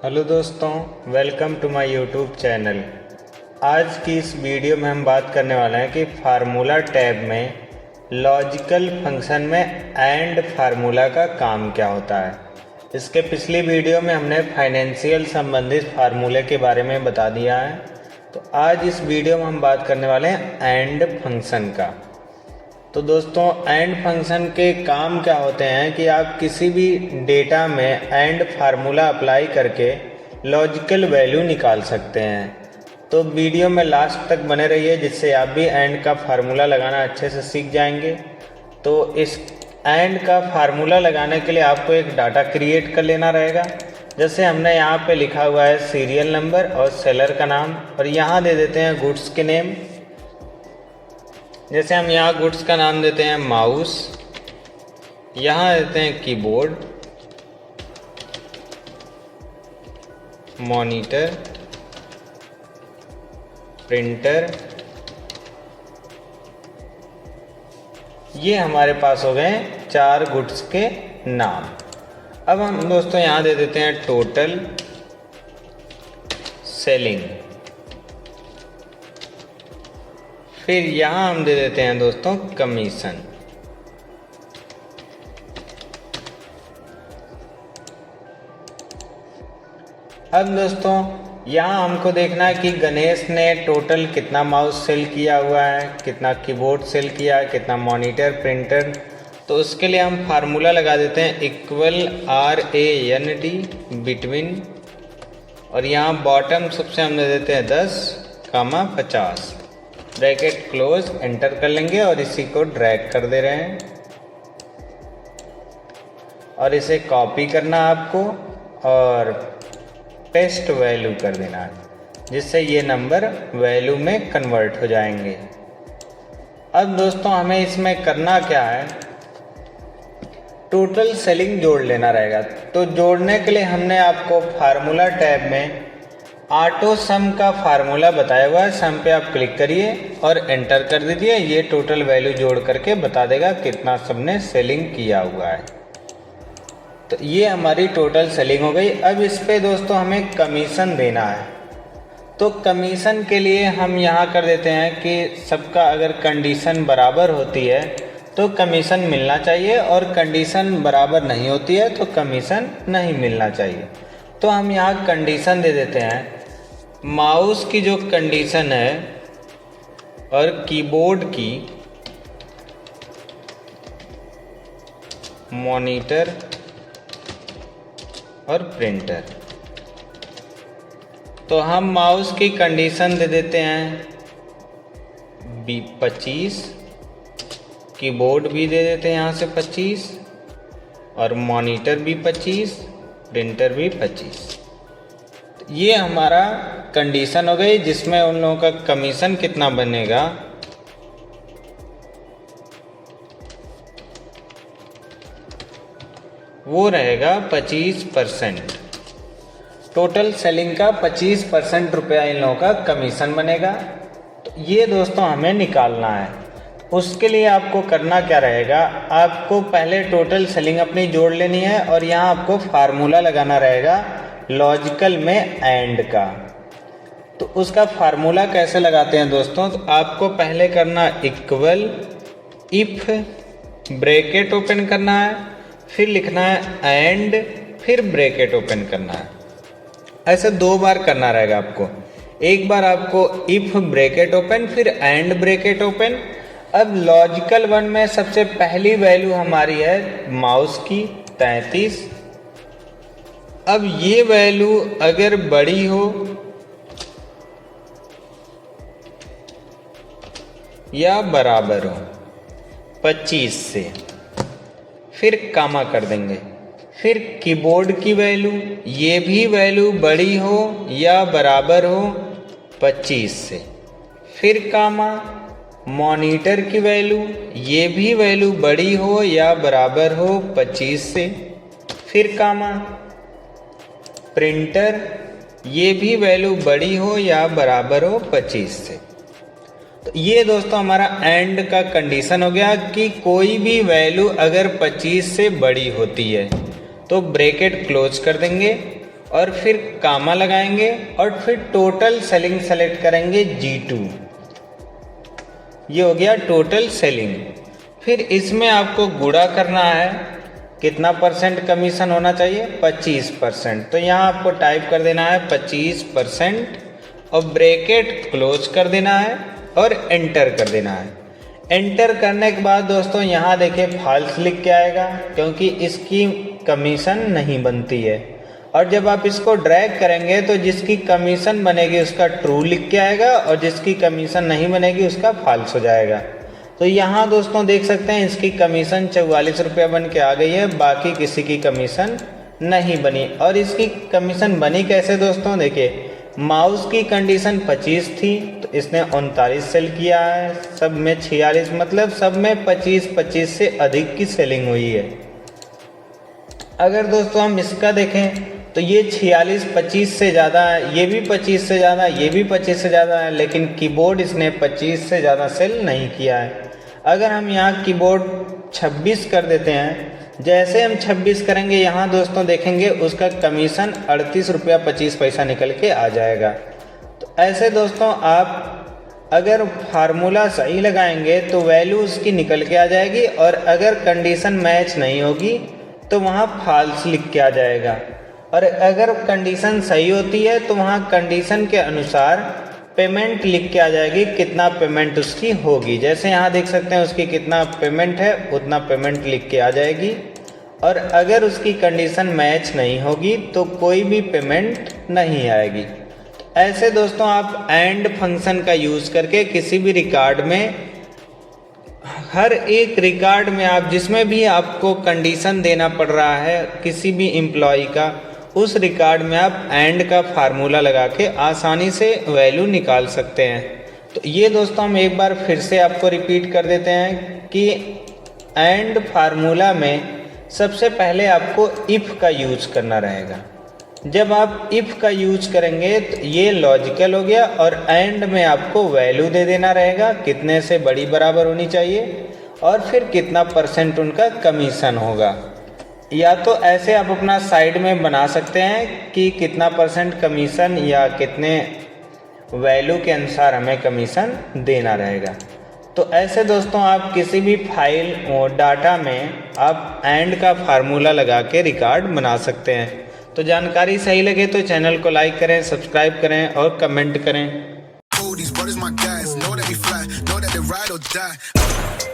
Hello दोस्तों, welcome to my YouTube channel. आज की इस वीडियो में हम बात करने वाले हैं कि फार्मूला टैब में लॉजिकल फंक्शन में एंड फार्मूला का काम क्या होता है। इसके पिछली वीडियो में हमने फाइनेंशियल संबंधित फार्मूले के बारे में बता दिया है, तो आज इस वीडियो में हम बात करने वाले हैं एंड फंक्शन का। तो दोस्तों, एंड फंक्शन के काम क्या होते हैं कि आप किसी भी डेटा में एंड फार्मूला अप्लाई करके लॉजिकल वैल्यू निकाल सकते हैं। तो वीडियो में लास्ट तक बने रहिए, जिससे आप भी एंड का फार्मूला लगाना अच्छे से सीख जाएंगे। तो इस एंड का फार्मूला लगाने के लिए आपको एक डाटा क्रिएट कर लेना रहेगा। जैसे हमने यहाँ पे लिखा हुआ है सीरियल नंबर और सेलर का नाम, और यहाँ दे देते हैं गुड्स के नेम। जैसे हम यहाँ गुड्स का नाम देते हैं माउस, यहाँ देते हैं कीबोर्ड, मॉनिटर, प्रिंटर। ये हमारे पास हो गए 4 गुड्स के नाम। अब हम दोस्तों यहाँ दे देते हैं टोटल सेलिंग। फिर यहाँ हम दे देते हैं दोस्तों कमीशन। अब दोस्तों यहाँ हमको देखना है कि गणेश ने टोटल कितना माउस सेल किया हुआ है, कितना कीबोर्ड सेल किया है, कितना मॉनिटर, प्रिंटर। तो उसके लिए हम फार्मूला लगा देते हैं इक्वल RAND बिटवीन, और यहाँ बॉटम सबसे हम दे देते हैं 10, 50, ब्रैकेट क्लोज, एंटर कर लेंगे और इसी को ड्रैग कर दे रहे हैं और इसे कॉपी करना आपको और पेस्ट वैल्यू कर देना है, जिससे ये नंबर वैल्यू में कन्वर्ट हो जाएंगे। अब दोस्तों हमें इसमें करना क्या है, टोटल सेलिंग जोड़ लेना रहेगा। तो जोड़ने के लिए हमने आपको फार्मूला टैब में ऑटो सम का फार्मूला बताया हुआ है। सम पे आप क्लिक करिए और एंटर कर दीजिए। ये टोटल वैल्यू जोड़ करके बता देगा कितना सबने सेलिंग किया हुआ है। तो ये हमारी टोटल सेलिंग हो गई। अब इस पे दोस्तों हमें कमीशन देना है। तो कमीशन के लिए हम यहाँ कर देते हैं कि सबका अगर कंडीशन बराबर होती है तो कमीशन मिलना चाहिए, और कंडीशन बराबर नहीं होती है तो कमीशन नहीं मिलना चाहिए। तो हम यहाँ कंडीशन दे देते हैं, माउस की जो कंडीशन है और कीबोर्ड की, मॉनिटर और प्रिंटर। तो हम माउस की कंडीशन दे देते हैं 25, कीबोर्ड भी दे देते हैं यहाँ से 25, और मॉनिटर भी 25, प्रिंटर भी 25। ये हमारा कंडीशन हो गई, जिसमें उन लोगों का कमीशन कितना बनेगा, वो रहेगा 25%। टोटल सेलिंग का 25% रुपया इन लोगों का कमीशन बनेगा। तो ये दोस्तों हमें निकालना है। उसके लिए आपको करना क्या रहेगा, आपको पहले टोटल सेलिंग अपनी जोड़ लेनी है और यहाँ आपको फार्मूला लगाना रहेगा लॉजिकल में एंड का। तो उसका फार्मूला कैसे लगाते हैं दोस्तों, तो आपको पहले करना इक्वल, इफ, ब्रैकेट ओपन करना है, फिर लिखना है एंड, फिर ब्रैकेट ओपन करना है। ऐसे 2 बार करना रहेगा आपको। एक बार आपको इफ ब्रैकेट ओपन, फिर एंड ब्रैकेट ओपन। अब लॉजिकल वन में सबसे पहली वैल्यू हमारी है माउस की 33। अब ये वैल्यू अगर बड़ी हो या बराबर हो 25 से, फिर कामा कर देंगे। फिर कीबोर्ड की वैल्यू, ये भी वैल्यू बड़ी हो या बराबर हो 25 से, फिर कामा। मॉनिटर की वैल्यू, ये भी वैल्यू बड़ी हो या बराबर हो 25 से, फिर कामा। प्रिंटर, ये भी वैल्यू बड़ी हो या बराबर हो 25 से। तो ये दोस्तों हमारा एंड का कंडीशन हो गया कि कोई भी वैल्यू अगर 25 से बड़ी होती है तो ब्रैकेट क्लोज कर देंगे और फिर कामा लगाएंगे और फिर टोटल सेलिंग सेलेक्ट करेंगे G2। ये हो गया टोटल सेलिंग। फिर इसमें आपको गुणा करना है, कितना परसेंट कमीशन होना चाहिए, 25%। तो यहाँ आपको टाइप कर देना है 25% और ब्रैकेट क्लोज कर देना है और एंटर कर देना है। एंटर करने के बाद दोस्तों यहाँ देखिए फॉल्स लिख के आएगा, क्योंकि इसकी कमीशन नहीं बनती है। और जब आप इसको ड्रैग करेंगे तो जिसकी कमीशन बनेगी उसका ट्रू लिख के आएगा और जिसकी कमीशन नहीं बनेगी उसका फॉल्स हो जाएगा। तो यहाँ दोस्तों देख सकते हैं इसकी कमीशन 44 रुपया बन के आ गई है, बाकी किसी की कमीशन नहीं बनी। और इसकी कमीशन बनी कैसे दोस्तों, देखिए माउस की कंडीशन 25 थी तो इसने 39 सेल किया है, सब में 46, मतलब सब में 25 से अधिक की सेलिंग हुई है। अगर दोस्तों हम इसका देखें तो ये 46 25 से ज़्यादा है, ये भी 25 से ज़्यादा, ये भी 25 से ज़्यादा है, लेकिन कीबोर्ड इसने 25 से ज़्यादा सेल नहीं किया है। अगर हम यहाँ कीबोर्ड 26 कर देते हैं, जैसे हम 26 करेंगे यहाँ दोस्तों देखेंगे उसका कमीशन 38 रुपया 25 पैसा निकल के आ जाएगा। तो ऐसे दोस्तों आप अगर फार्मूला सही लगाएंगे तो वैल्यू उसकी निकल के आ जाएगी, और अगर कंडीशन मैच नहीं होगी तो वहाँ फॉल्स लिख के आ जाएगा। और अगर कंडीशन सही होती है तो वहाँ कंडीशन के अनुसार पेमेंट लिख के आ जाएगी, कितना पेमेंट उसकी होगी। जैसे यहाँ देख सकते हैं उसकी कितना पेमेंट है उतना पेमेंट लिख के आ जाएगी। और अगर उसकी कंडीशन मैच नहीं होगी तो कोई भी पेमेंट नहीं आएगी। ऐसे दोस्तों आप एंड फंक्शन का यूज़ करके किसी भी रिकॉर्ड में, हर एक रिकॉर्ड में आप जिसमें भी आपको कंडीशन देना पड़ रहा है किसी भी एम्प्लॉय का, उस रिकॉर्ड में आप एंड का फार्मूला लगा के आसानी से वैल्यू निकाल सकते हैं। तो ये दोस्तों हम एक बार फिर से आपको रिपीट कर देते हैं कि एंड फार्मूला में सबसे पहले आपको इफ़ का यूज करना रहेगा। जब आप इफ़ का यूज करेंगे तो ये लॉजिकल हो गया, और एंड में आपको वैल्यू दे देना रहेगा, कितने से बड़ी बराबर होनी चाहिए, और फिर कितना परसेंट उनका कमीशन होगा। या तो ऐसे आप अपना साइड में बना सकते हैं कि कितना परसेंट कमीशन या कितने वैल्यू के अनुसार हमें कमीशन देना रहेगा। तो ऐसे दोस्तों आप किसी भी फाइल और डाटा में आप एंड का फार्मूला लगा के रिकॉर्ड बना सकते हैं। तो जानकारी सही लगे तो चैनल को लाइक करें, सब्सक्राइब करें और कमेंट करें।